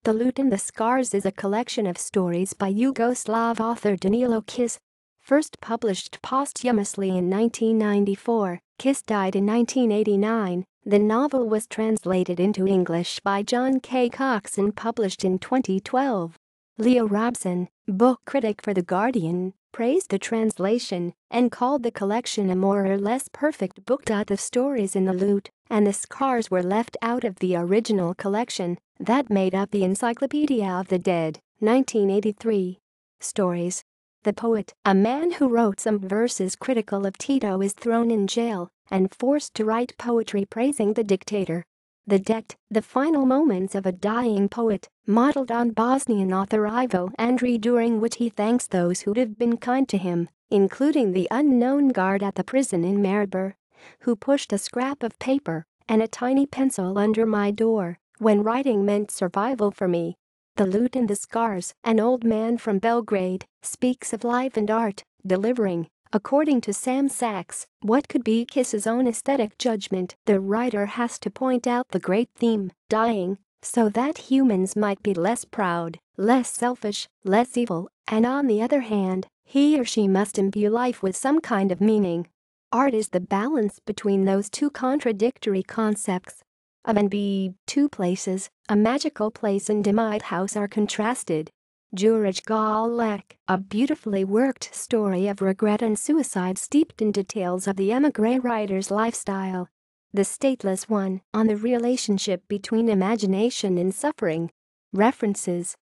The Lute and the Scars is a collection of stories by Yugoslav author Danilo Kiš. First published posthumously in 1994, Kiš died in 1989. The novel was translated into English by John K. Cox and published in 2012. Leo Robson, book critic for The Guardian, praised the translation and called the collection a more or less perfect book. The stories in The Lute and the Scars were left out of the original collection that made up the Encyclopedia of the Dead, 1983. Stories. The poet, a man who wrote some verses critical of Tito, is thrown in jail and forced to write poetry praising the dictator. The Debt, the final moments of a dying poet, modeled on Bosnian author Ivo Andrić, during which he thanks those who'd have been kind to him, including the unknown guard at the prison in Maribor, who pushed a scrap of paper and a tiny pencil under my door when writing meant survival for me. The Lute and the Scars, an old man from Belgrade, speaks of life and art, delivering, according to Sam Sachs, what could be Kiš's own aesthetic judgment. The writer has to point out the great theme, dying, so that humans might be less proud, less selfish, less evil, and on the other hand, he or she must imbue life with some kind of meaning. Art is the balance between those two contradictory concepts. A and B, two places, a magical place and a madhouse, are contrasted. Juraj Galek, a beautifully worked story of regret and suicide steeped in details of the émigré writer's lifestyle. The Stateless One, on the relationship between imagination and suffering. References: